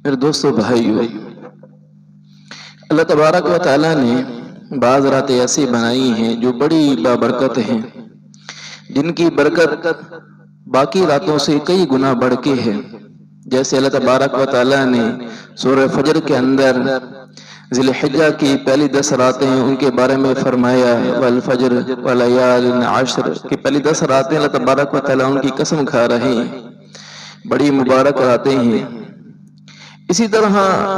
میرے دوستو بھائیو، اللہ تبارک و تعالیٰ نے بعض راتیں ایسی بنائی ہیں جو بڑی بابرکت ہیں، جن کی برکت باقی راتوں سے کئی گنا بڑھ کے ہے۔ جیسے اللہ تبارک و تعالیٰ نے سورہ فجر کے اندر ذی الحجہ کی پہلی 10 راتیں ان کے بارے میں فرمایا، والفجر ولیال عشر کی پہلی 10 راتیں اللہ تبارک و تعالیٰ ان کی قسم کھا رہے ہیں، بڑی مبارک راتیں ہیں۔ اسی طرح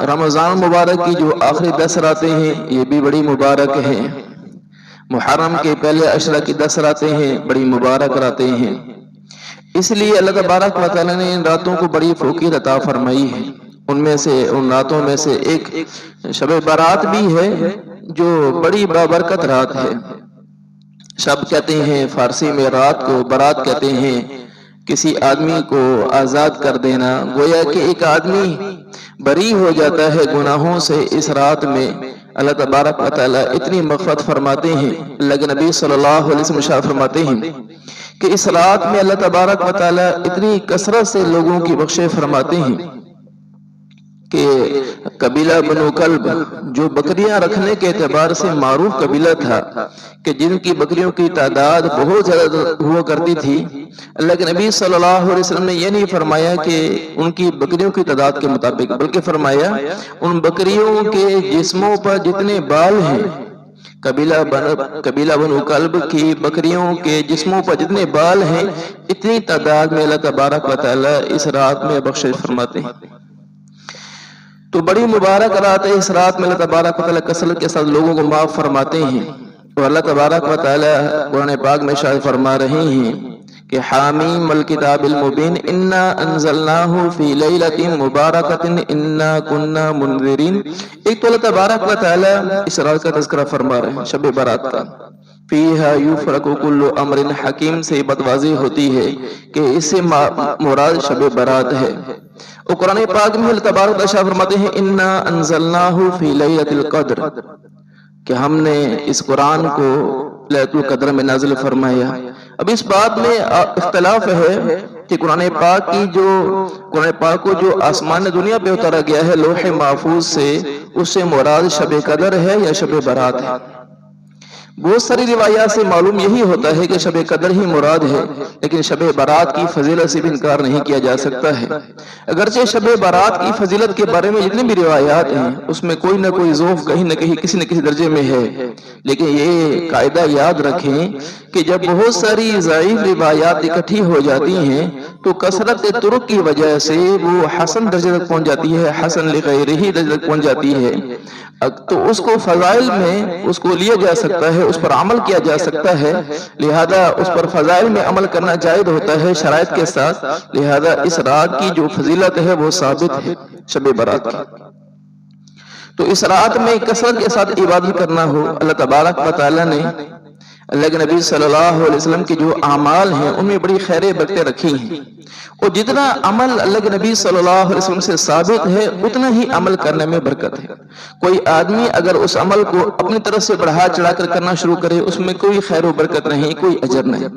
رمضان مبارک کی جو آخری 10 راتیں ہیں یہ بھی بڑی مبارک ہیں۔ محرم کے پہلے عشرہ کی 10 راتیں ہیں، بڑی مبارک راتیں ہیں۔ اس لیے اللہ تبارک و تعالیٰ نے ان راتوں کو بڑی فوقیت عطا فرمائی ہے۔ ان راتوں میں سے ایک شب برات بھی ہے جو بڑی بابرکت رات ہے۔ شب کہتے ہیں فارسی میں رات کو، برات کہتے ہیں کسی آدمی کو آزاد کر دینا، گویا کہ ایک آدمی بری ہو جاتا ہے گناہوں سے۔ اس رات میں اللہ تبارک و تعالیٰ اتنی مغفرت فرماتے ہیں، اللہ کے نبی صلی اللہ علیہ وسلم ارشاد فرماتے ہیں کہ اس رات میں اللہ تبارک و تعالیٰ اتنی کثرت سے لوگوں کی بخشش فرماتے ہیں کہ قبیلہ بنو کلب جو بکریاں رکھنے کے اعتبار سے معروف قبیلہ تھا، کہ جن کی بکریوں کی تعداد بہت زیادہ ہوا کرتی تھی، اللہ کے نبی صلی اللہ علیہ وسلم نے یہ نہیں فرمایا کہ ان کی بکریوں کی تعداد کے مطابق، بلکہ فرمایا ان بکریوں کے جسموں پر جتنے بال ہیں، قبیلہ بنو کلب کی بکریوں کے جسموں پر جتنے بال ہیں، اتنی تعداد میں اللہ تبارک و تعالیٰ اس رات میں بخشش فرماتے ہیں۔ تو بڑی مبارک رات ہے۔ اس رات میں اللہ تبارک و تعالیٰ کثرت کے ساتھ لوگوں کو معاف فرماتے ہیں، اور اللہ تبارک و تعالیٰ قرآن پاک میں شاید فرما رہے ہیں کہ حامیم الکتاب المبین انا انزلناہ فی لیلۃ مبارکۃ انا کنا منذرین۔ ایک تو اللہ تبارک و تعالیٰ اس رات کا تذکرہ فرما رہے ہیں، شب برات کا، فیہا یفرق کل امر حکیم سے بات واضح ہوتی ہے کہ اس سے مراد شب برات ہے۔ اور قرآن پاک میں اللہ تبارک و تعالیٰ فرماتے ہیں انا انزلناہ فی لیلۃ القدر، کہ ہم نے اس قرآن کو لیلۃ القدر میں نازل فرمایا۔ اب اس بات میں اختلاف ہے کہ قرآن پاک کو جو آسمان دنیا پہ اتارا گیا ہے لوح محفوظ سے، اس سے مراد شب قدر ہے یا شب برات ہے؟ بہت ساری روایات سے معلوم یہی ہوتا ہے کہ شب قدر ہی مراد ہے، لیکن شب برات کی فضیلت سے بھی انکار نہیں کیا جا سکتا ہے۔ اگرچہ شب برات کی فضیلت کے بارے میں جتنی بھی روایات ہیں اس میں کوئی نہ کوئی ذوف کہیں نہ کہیں کسی نہ کسی درجے میں ہے، لیکن یہ قاعدہ یاد رکھیں کہ جب بہت ساری ضعیف روایات اکٹھی ہو جاتی ہیں تو کثرت طرق کی وجہ سے وہ حسن درجے تک پہنچ جاتی ہے، حسن لغیرہ درجے تک پہنچ جاتی ہے، تو اس کو فضائل میں اس کو لیا جا سکتا ہے، اس پر عمل کیا جا سکتا ہے، لہذا اس پر فضائل میں عمل کرنا جائز ہوتا ہے شرائط کے ساتھ۔ لہذا اس رات کی جو فضیلت ہے وہ ثابت ہے شب برات کی۔ تو اس رات میں کثرت کے ساتھ عبادت کرنا ہو، اللہ تبارک و تعالیٰ نے اللہ کے نبی صلی اللہ علیہ وسلم کی جو اعمال ہیں ان میں بڑی خیر برکتیں رکھی ہیں، اور جتنا عمل اللہ کے نبی صلی اللہ علیہ وسلم سے ثابت ہے اتنا ہی عمل کرنے میں برکت ہے۔ کوئی آدمی اگر اس عمل کو اپنی طرف سے بڑھا چڑھا کر کرنا شروع کرے اس میں کوئی خیر و برکت نہیں، کوئی اجر نہیں۔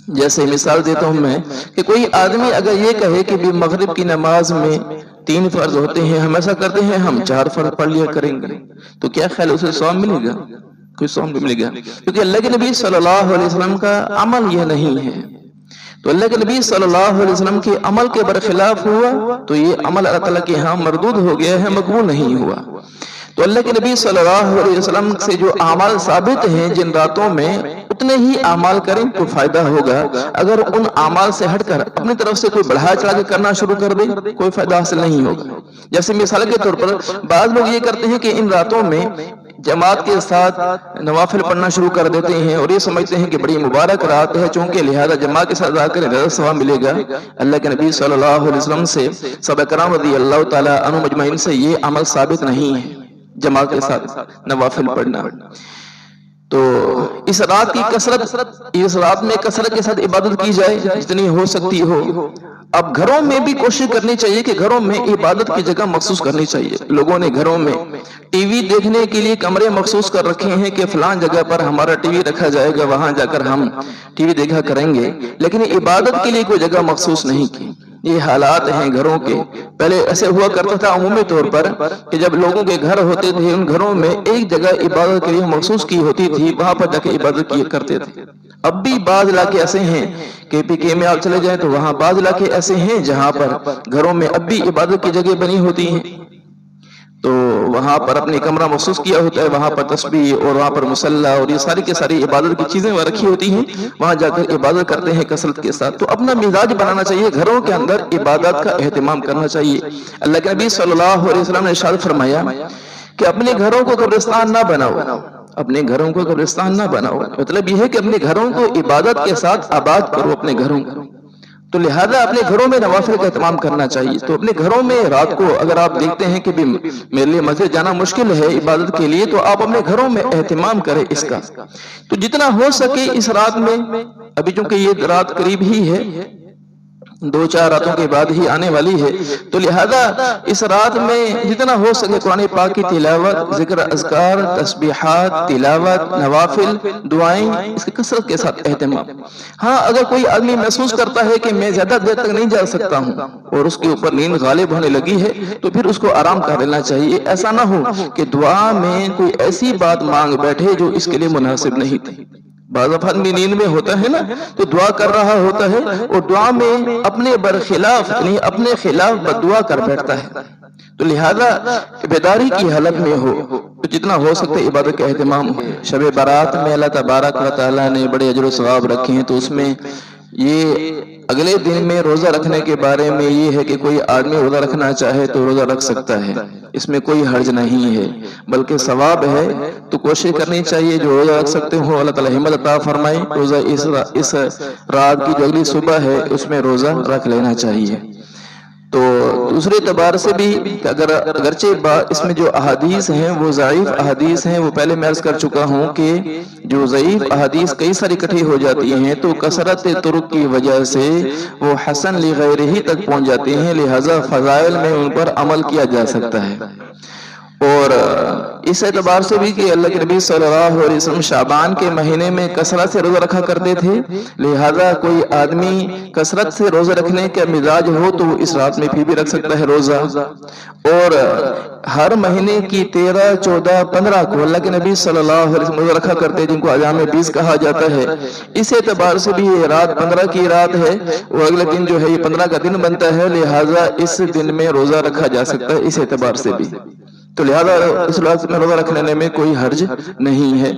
جیسے مثال دیتا ہوں میں کہ کوئی آدمی اگر یہ کہے کہ بھی مغرب کی نماز میں 3 فرض ہوتے ہیں، ہم ایسا کرتے ہیں ہم 4 فرض پڑھ لیا کریں گے، تو کیا خیال اسے ثواب ملے گا؟ کوئی ثواب نہیں ملے گا، کیونکہ اللہ کے نبی صلی اللہ علیہ وسلم کا عمل یہ نہیں ہے۔ تو اللہ کے نبی صلی اللہ علیہ وسلم کے عمل کے برخلاف ہوا تو یہ عمل اللہ تعالیٰ کے ہاں مردود ہو گیا ہے، مقبول نہیں ہوا۔ تو اللہ کے نبی صلی اللہ علیہ وسلم سے جو اعمال ثابت ہیں جن راتوں میں، اتنے ہی اعمال کریں تو فائدہ ہوگا۔ اگر ان اعمال سے ہٹ کر اپنی طرف سے کوئی بڑھا چڑھا کے کرنا شروع کر دے کوئی فائدہ حاصل نہیں ہوگا۔ جیسے مثال کے طور پر بعض لوگ یہ کرتے ہیں کہ ان راتوں میں جماعت کے ساتھ نوافل پڑھنا شروع کر دیتے ہیں اور یہ سمجھتے ہیں کہ بڑی مبارک رات ہے، چونکہ لہذا جماعت کے ساتھ آ کر زیادہ ثواب ملے گا۔ اللہ کے نبی صلی اللہ علیہ وسلم سے، صحابہ کرام رضی اللہ تعالیٰ عنہ مجمعین سے یہ عمل ثابت نہیں ہے جماعت کے ساتھ نوافل پڑھنا۔ تو اس رات میں کثرت کے ساتھ عبادت کی جائے جتنی ہو سکتی ہو۔ اب گھروں میں بھی کوشش کرنی چاہیے کہ گھروں میں عبادت کی جگہ مخصوص کرنی چاہیے۔ لوگوں نے گھروں میں ٹی وی دیکھنے کے لیے کمرے مخصوص کر رکھے ہیں کہ فلان جگہ پر ہمارا ٹی وی رکھا جائے گا، وہاں جا کر ہم ٹی وی دیکھا کریں گے، لیکن عبادت کے لیے کوئی جگہ مخصوص نہیں کی۔ یہ حالات ہیں گھروں کے. پہلے ایسے ہوا کرتا تھا عمومی طور پر کہ جب لوگوں کے گھر ہوتے تھے ان گھروں میں ایک جگہ عبادت کے لیے مخصوص کی ہوتی تھی, وہاں پر جا کے عبادت کیا کرتے تھے. اب بھی بعض علاقے ایسے ہیں کہ پی کے میں آپ چلے جائیں تو وہاں بعض علاقے ایسے ہیں جہاں پر گھروں میں اب بھی عبادت کی جگہ بنی ہوتی ہیں, تو وہاں پر اپنے کمرہ مخصوص کیا ہوتا ہے, وہاں پر تسبیح اور وہاں پر مصلی اور یہ ساری کی ساری عبادت کی چیزیں وہاں رکھی ہوتی ہیں, وہاں جا کر عبادت کرتے ہیں کثرت کے ساتھ. تو اپنا مزاج بنانا چاہیے, گھروں کے اندر عبادت کا اہتمام کرنا چاہیے. اللہ کے نبی صلی اللہ علیہ وسلم نے ارشاد فرمایا کہ اپنے گھروں کو قبرستان نہ بناؤ, اپنے گھروں کو قبرستان نہ بناؤ. مطلب یہ ہے کہ اپنے گھروں کو عبادت کے ساتھ آباد کرو اپنے گھروں کو. تو لہذا اپنے گھروں میں نوافل کا اہتمام کرنا چاہیے. تو اپنے گھروں میں رات کو اگر آپ دیکھتے ہیں کہ میرے لیے مسجد جانا مشکل ہے عبادت کے لیے, تو آپ اپنے گھروں میں اہتمام کریں اس کا. تو جتنا ہو سکے اس رات میں, ابھی چونکہ یہ رات قریب ہی ہے, 2-4 راتوں کے بعد ہی آنے والی ہے, تو لہذا اس رات میں جتنا ہو سکے قرآن پاک کی تلاوت, ذکر اذکار, تسبیحات, تلاوت, نوافل, دعائیں, اس کی کثرت کے ساتھ اہتمام. ہاں اگر کوئی آدمی محسوس کرتا ہے کہ میں زیادہ دیر تک نہیں جا سکتا ہوں اور اس کے اوپر نیند غالب ہونے لگی ہے, تو پھر اس کو آرام کر لینا چاہیے. ایسا نہ ہو کہ دعا میں کوئی ایسی بات مانگ بیٹھے جو اس کے لیے مناسب نہیں تھی. بعض آدمی نیند میں ہوتا ہے نا, تو دعا کر رہا ہوتا ہے اور دعا میں اپنے برخلاف یعنی اپنے خلاف بددعا کر بیٹھتا ہے. تو لہذا بیداری کی حالت میں ہو تو جتنا ہو سکتا ہے عبادت کا اہتمام ہو. شب برات میں اللہ تبارک و تعالیٰ نے بڑے اجر و ثواب رکھے ہیں, تو اس میں یہ اگلے دن میں روزہ رکھنے کے بارے میں یہ ہے کہ کوئی آدمی روزہ رکھنا چاہے تو روزہ رکھ سکتا ہے, اس میں کوئی حرج نہیں ہے بلکہ ثواب ہے. تو کوشش کرنی چاہیے جو روزہ رکھ سکتے ہو اللہ تعالیٰ ہمت عطا فرمائے, روزہ اس رات کی جو اگلی صبح ہے اس میں روزہ رکھ لینا چاہیے. تو دوسرے اعتبار سے بھی اگرچہ اس میں جو احادیث ہیں وہ ضعیف احادیث ہیں, وہ پہلے میں عرض کر چکا ہوں کہ جو ضعیف احادیث کئی ساری اکٹھی ہو جاتی ہیں تو کثرت طرق کی وجہ سے وہ حسن لغیرہ تک پہنچ جاتے ہیں, لہذا فضائل میں ان پر عمل کیا جا سکتا ہے. اور اس اعتبار سے بھی کہ اللہ کے نبی صلی اللہ علیہ وسلم شعبان کے مہینے میں کثرت سے روزہ رکھا کرتے تھے, لہذا کوئی آدمی کثرت سے روزہ رکھنے کا مزاج ہو تو وہ اس رات میں بھی رکھ سکتا ہے روزہ. اور ہر مہینے کی 13, 14, 15 کو اللہ کے نبی صلی اللہ علیہ وسلم روزہ رکھا کرتے جن کو ایام 20 کہا جاتا ہے. اس اعتبار سے بھی یہ رات 15 کی رات ہے, وہ اگلے دن جو ہے یہ 15 کا دن بنتا ہے, لہذا اس دن میں روزہ رکھا جا سکتا ہے اس اعتبار سے بھی. تو لہذا اس رات میں روزہ رکھنے میں کوئی حرج نہیں ہے.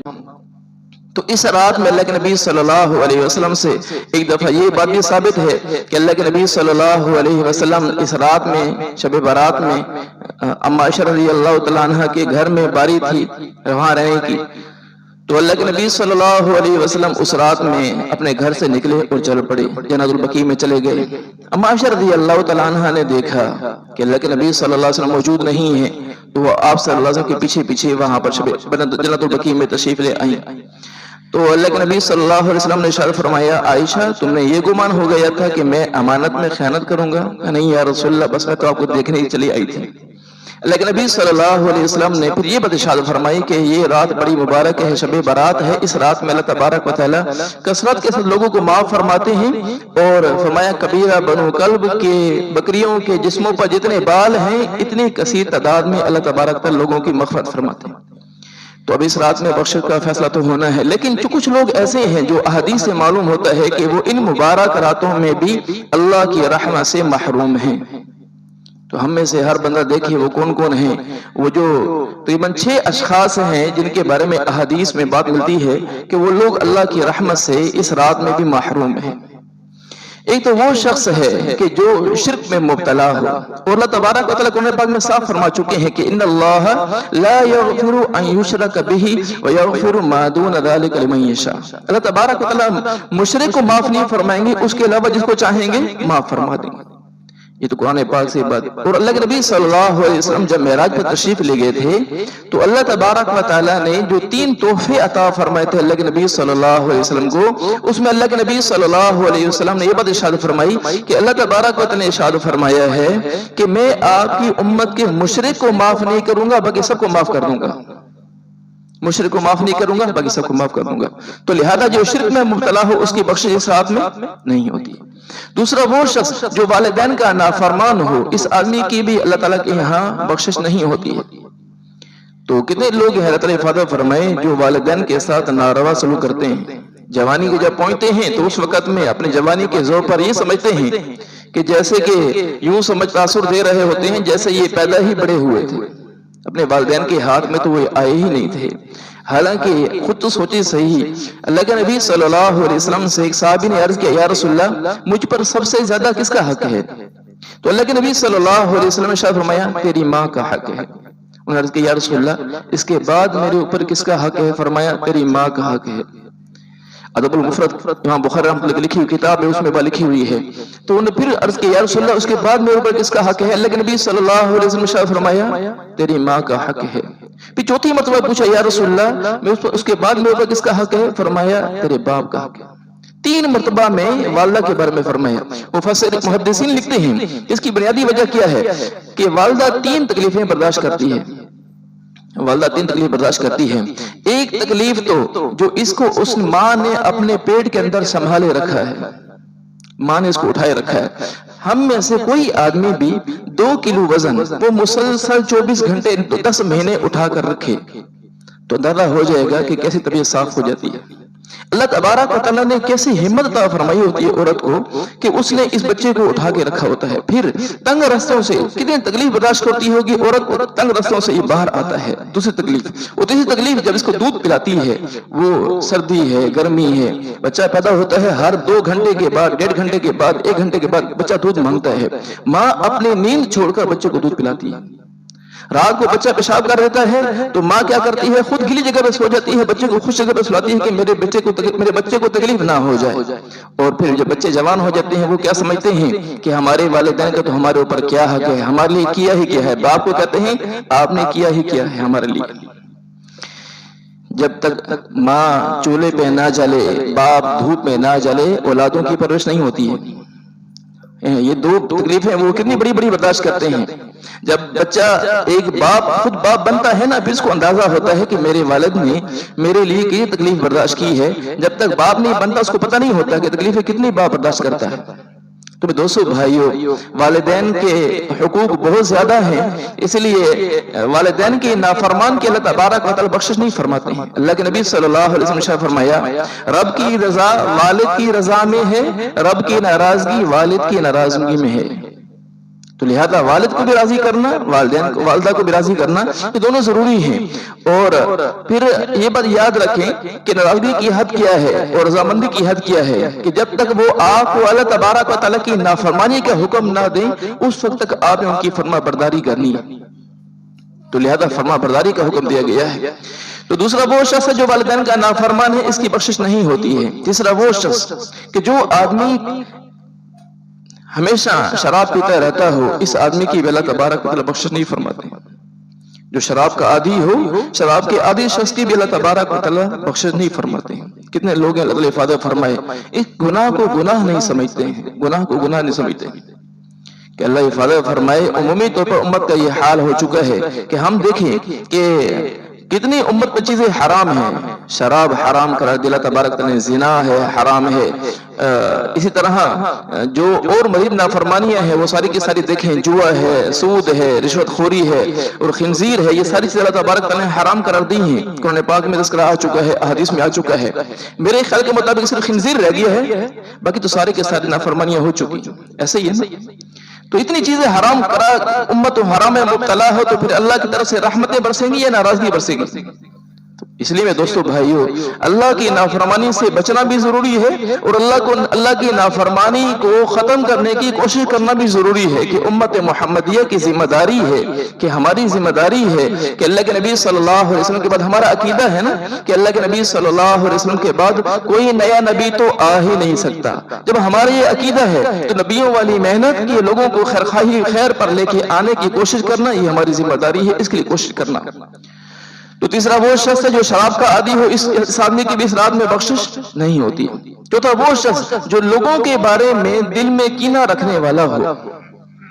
تو اس رات میں اللہ کے نبی صلی اللہ علیہ وسلم سے ایک دفعہ یہ بات بھی ثابت ہے کہ اللہ کے نبی صلی اللہ علیہ وسلم اس رات میں شب برات میں اما عائشہ رضی اللہ تعالیٰ عنہ کے گھر میں باری تھی وہاں رہنے کی, تو اللہ کے نبی صلی اللہ علیہ وسلم اس رات میں اپنے گھر سے نکلے اور چل پڑے, جنت البقیع میں چلے گئے. اما عائشہ رضی اللہ تعالیٰ عنہ نے دیکھا کہ اللہ کے نبی صلی اللہ علیہ وسلم موجود نہیں ہیں, تو وہ آپ صلی اللہ علیہ وسلم کے پیچھے وہاں پر جنت البقیع میں تشریف لے آئیں. تو اللہ کے نبی صلی اللہ علیہ وسلم نے ارشاد فرمایا, عائشہ تم نے یہ گمان ہو گیا تھا کہ میں امانت میں خیانت کروں گا؟ نہیں یا رسول اللہ, بس میں تو آپ کو دیکھنے ہی چلی آئی تھی. اللہ کے نبی صلی اللہ علیہ وسلم نے پھر یہ بات ارشاد فرمائی کہ یہ رات بڑی مبارک ہے, شب برات ہے. اس رات میں اللہ تبارک و تعالی کثرت کے ساتھ لوگوں کو معاف فرماتے ہیں, اور فرمایا کبیرہ بنو کلب کے بکریوں کے جسموں پر جتنے بال ہیں اتنی کثیر تعداد میں اللہ تبارک و تعالی لوگوں کی مغفرت فرماتے ہیں. تو اب اس رات میں بخشش کا فیصلہ تو ہونا ہے, لیکن کچھ لوگ ایسے ہیں جو احادیث سے معلوم ہوتا ہے کہ وہ ان مبارک راتوں میں بھی اللہ کی رحمت سے محروم ہیں. تو ہم میں سے ہر بندہ دیکھے وہ کون کون ہیں. وہ جو تقریباً 6 اشخاص ہیں جن کے بارے میں احادیث میں بات ملتی ہے کہ وہ لوگ اللہ کی رحمت سے اس رات میں بھی محروم ہیں. ایک تو وہ شخص ہے کہ جو شرک میں مبتلا ہو, اور اللہ تبارک و تعالیٰ قرآن پاک میں صاف فرما چکے ہیں کہ ان اللہ لا یغفر ان یشرک بہ ویغفر ما دون ذلک لمن یشاء. اللہ تبارک و تعالیٰ مشرک کو معاف نہیں فرمائیں گے, اس کے علاوہ جس کو چاہیں گے معاف فرما دیں گے. یہ تو قرآن پاک سے بات. اور اللہ کے نبی صلی اللہ علیہ وسلم جب معراج پر تشریف لے گئے تھے تو اللہ تبارک و تعالیٰ نے جو 3 تحفے عطا فرمائے تھے اللہ کے نبی صلی اللہ علیہ وسلم کو, اس میں اللہ کے نبی صلی اللہ علیہ وسلم نے یہ بات ارشاد فرمائی کہ اللہ تبارک و تعالیٰ نے ارشاد فرمایا ہے کہ میں آپ کی امت کے مشرک کو معاف نہیں کروں گا بلکہ سب کو معاف کر دوں گا. مشرک کو معاف نہیں کروں گا، باقی سب کو معاف کر دوں گا. تو لہذا جو شرک میں مبتلا ہو اس کی بخشش اس رات میں نہیں ہوتی. دوسرا وہ شخص جو والدین کا نافرمان ہو، اس آدمی کی بھی اللہ تعالیٰ کے یہاں بخشش نہیں ہوتی ہے. تو کتنے لوگ ہیں اللہ تعالیٰ حفاظت فرمائے جو والدین کے ساتھ ناروا سلوک کرتے ہیں. جوانی کے جب پہنچتے ہیں تو اس وقت میں اپنے جوانی کے زور پر یہ سمجھتے ہیں کہ جیسے کہ یوں سمجھ تاثر دے رہے ہوتے ہیں جیسے یہ پیدا ہی بڑے ہوئے تھے، اپنے والدین کے ہاتھ میں تو وہ آئے ہی نہیں تھے. حالانکہ خود تو سوچے صحیح، اللہ کے نبی صلی اللہ علیہ وسلم سے ایک صحابی نے عرض کیا یا رسول اللہ مجھ پر سب سے زیادہ کس کا حق ہے؟ تو اللہ کے نبی صلی اللہ علیہ وسلم نے شاید فرمایا تیری ماں کا حق ہے. انہوں نے عرض کیا یا رسول اللہ اس کے بعد میرے اوپر کس کا حق ہے؟ فرمایا تیری ماں کا حق ہے. ادب المفرد امام بخاری رحمۃ اللہ لکھی ہوئی کتاب ہے، اس میں بات لکھی ہوئی ہے. تو انہوں نے پھر عرض کیا یا رسول اللہ اس کے بعد میرے اوپر کس کا حق ہے؟ اللہ کے نبی صلی اللہ علیہ وسلم نے شاید فرمایا تیری ماں کا حق ہے. پھر چوتھی مرتبہ پوچھا یا رسول اللہ اس کے بعد میرے اوپر کس کا حق ہے؟ فرمایا تیرے باپ کا حق ہے. 3 مرتبہ میں والدہ کے بارے میں فرمایا. مفسر محدثین لکھتے ہیں اس کی بنیادی وجہ کیا ہے کہ والدہ 3 تکلیفیں برداشت کرتی ہے. والدہ 3 تکلیف برداشت کرتی ہے. ایک تکلیف تو جو اس کو اس ماں نے اپنے پیٹ کے اندر سنبھالے رکھا ہے، ماں نے اس کو اٹھائے رکھا ہے. ہم میں سے کوئی آدمی بھی 2 کلو وزن وہ مسلسل 24 گھنٹے 10 مہینے اٹھا کر رکھے تو اندازہ ہو جائے گا کہ کیسی طبیعت صاف ہو جاتی ہے. اللہ تبارک و تعالیٰ نے کیسی ہمت عطا فرمائی ہوتی ہے عورت کو کہ اس نے اس بچے کو اٹھا کے رکھا ہوتا ہے. پھر تنگ رستوں سے کتنی تکلیف برداشت کرتی ہوگی عورت کو، تنگ رستوں سے یہ باہر آتا ہے. دوسری تکلیف جب اس کو دودھ پلاتی ہے، وہ سردی ہے گرمی ہے، بچہ پیدا ہوتا ہے ہر 2 گھنٹے کے بعد 1.5 گھنٹے کے بعد 1 گھنٹے کے بعد بچہ دودھ مانگتا ہے. ماں اپنی نیند چھوڑ کر بچے کو دودھ پلاتی ہے. رات کو بچہ پیشاب کر دیتا ہے تو ماں کیا کرتی ہے؟ خود گلی جگہ پہ سو جاتی ہے، بچے کو خوش جگہ پہ سلاتی ہے کہ میرے بچے کو تکلیف نہ ہو جائے. اور پھر جب بچے جوان ہو جاتے ہیں وہ کیا سمجھتے ہیں کہ ہمارے والدین کا تو ہمارے اوپر کیا حق ہے، ہمارے لیے کیا ہی کیا ہے. باپ کو کہتے ہیں آپ نے کیا ہی کیا ہے ہمارے لیے. جب تک ماں چولہے پہ نہ جلے، باپ دھوپ میں نہ جلے، اولادوں کی پرورش نہیں ہوتی ہے. یہ 2 تکلیفیں وہ کتنی بڑی بڑی برداشت کرتے ہیں. جب بچہ ایک باپ خود باپ بنتا ہے نا، پھر اس کو اندازہ ہوتا ہے کہ میرے والد نے میرے لیے یہ تکلیف برداشت کی ہے. جب تک باپ نہیں بنتا اس کو پتہ نہیں ہوتا کہ تکلیفیں کتنی باپ برداشت کرتا ہے. تو دوستو بھائیو، والدین کے حقوق بہت زیادہ ہیں، اس لیے والدین کے نافرمان کے اللہ تبارک و تعالی بخشش نہیں فرماتے ہیں. اللہ کے نبی صلی اللہ علیہ وسلم نے فرمایا رب کی رضا والد کی رضا میں ہے، رب کی ناراضگی والد کی ناراضگی میں ہے. تو لہذا والد کو بھی راضی کرنا، والدہ کو بھی راضی کرنا، یہ دونوں ضروری ہیں. اور پھر یہ بات یاد رکھیں کہ ناراضگی کی حد کیا ہے اور رضامندی کی حد کیا ہے کہ جب تک وہ آپ کو اللہ تبارک و تعالیٰ کی نافرمانی کا حکم نہ دیں اس وقت تک آپ نے ان کی فرما برداری کرنی ہے. تو لہذا فرما برداری کا حکم دیا گیا ہے. تو دوسرا وہ شخص ہے جو والدین کا نافرمان ہے، اس کی بخشش نہیں ہوتی ہے. تیسرا وہ شخص کہ جو آدمی ہمیشہ شراب پیتا رہتا ہو، اس آدمی کی اللہ تبارک و تعالی بخشش نہیں فرماتے. جو شراب کا عادی ہو، شراب کے عادی شخص کی بھی اللہ تبارک و تعالی بخشش نہیں فرماتے. کتنے لوگ ہیں اللہ تعالی حفاظت فرمائے اس گناہ کو گناہ نہیں سمجھتے ہیں، گناہ کو گناہ نہیں سمجھتے ہیں. کہ اللہ حفاظت فرمائے عمومی طور پر امت کا یہ حال ہو چکا ہے کہ ہم دیکھیں کہ کتنی امت پر چیزیں حرام ہیں. شراب حرام قرار دیا اللہ تبارک تعالی نے، زنا ہے حرام ہے. اسی طرح جو اور مزید نافرمانیاں ہیں وہ ساری کی ساری دیکھیں، جوا ہے، سود ہے، رشوت خوری ہے اور خنزیر ہے. یہ ساری چیزیں اللہ تبارک تعالی نے حرام قرار دی ہیں. قرآن پاک میں تذکرہ آ چکا ہے، احادیث میں آ چکا ہے. میرے خیال کے مطابق صرف خنزیر رہ گیا ہے، باقی تو سارے کے سارے نافرمانیاں ہو چکی. ایسے ہی ہے نا. تو اتنی چیزیں حرام قرار امت و حرام میں مبتلا ہو تو پھر اللہ کی طرف سے رحمتیں برسیں گی یا ناراضگی برسے گی؟ اس لیے میں دوستو بھائیو، اللہ کی نافرمانی سے بچنا بھی ضروری ہے اور اللہ کی نافرمانی کو ختم کرنے کی کوشش کرنا بھی ضروری ہے. کہ امت محمدیہ کی ذمہ داری ہے، کہ ہماری ذمہ داری ہے کہ اللہ کے نبی صلی اللہ علیہ وسلم کے بعد ہمارا عقیدہ ہے نا کہ اللہ کے نبی صلی اللہ علیہ وسلم کے بعد کوئی نیا نبی تو آ ہی نہیں سکتا. جب ہمارا یہ عقیدہ ہے تو نبیوں والی محنت کی لوگوں کو خیر پر لے کے آنے کی کوشش کرنا یہ ہماری ذمہ داری ہے، اس کے لیے کوشش کرنا. تو تیسرا وہ شخص ہے جو شراب کا عادی ہو، اس آدمی کی بھی اس رات میں بخشش نہیں ہوتی. چوتھا وہ شخص جو لوگوں کے بارے میں دل میں کینہ رکھنے والا ہو.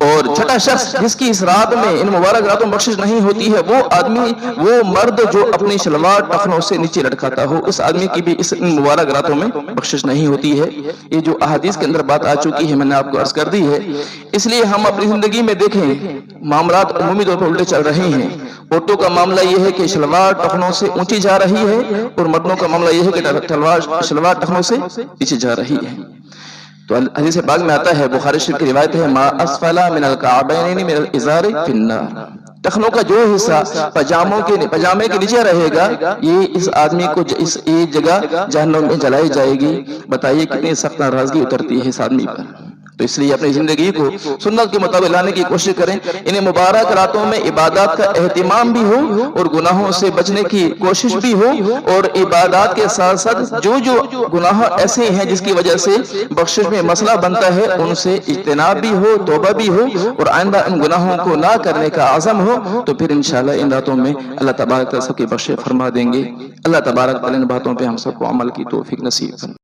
اور چھٹا شخص جس کی اس رات میں ان مبارک راتوں میں بخشش نہیں ہوتی ہے، وہ آدمی، وہ مرد جو اپنی شلوار ٹخنوں سے نیچے لٹکاتا ہو، اس آدمی کی بھی اس ان مبارک راتوں میں بخشش نہیں ہوتی ہے۔ یہ جو احادیث کے اندر بات آ چکی ہے میں نے آپ کو عرض کر دی ہے۔ اس لیے ہم اپنی زندگی میں دیکھیں معاملات عمومی طور پر الٹے چل رہے ہیں۔ عورتوں کا معاملہ یہ ہے کہ شلوار ٹخنوں سے اونچی جا رہی ہے، اور مردوں کا معاملہ یہ ہے کہ شلوار ٹخنوں سے نیچے جا رہی ہے۔ تو حدیث پاک میں آتا ہے، بخاری شریف کی روایت ہے، ما اسفل من الکعبین من الازار فی النار، ٹخنوں کا جو حصہ پجامے کے نیچے رہے گا، یہ اس آدمی کو اس ایک جگہ جہنم میں جلائی جائے گی۔ بتائیے کتنی سخت ناراضگی اترتی ہے اس آدمی پر۔ تو اس لیے اپنی زندگی کو سنت کے مطابق لانے کی کوشش کریں۔ انہیں مبارک راتوں میں عبادات کا اہتمام بھی ہو اور گناہوں سے بچنے کی کوشش بھی ہو، اور عبادات کے ساتھ ساتھ جو گناہ ایسے ہیں جس کی وجہ سے بخشش میں مسئلہ بنتا ہے، ان سے اجتناب بھی ہو، توبہ بھی ہو، اور آئندہ ان گناہوں کو نہ کرنے کا عزم ہو، تو پھر انشاءاللہ ان راتوں میں اللہ تبارک تعالیٰ سب کی بخشش فرما دیں گے۔ اللہ تبارک تعالیٰ ان باتوں پہ ہم سب کو عمل کی توفیق نصیب فرمائے۔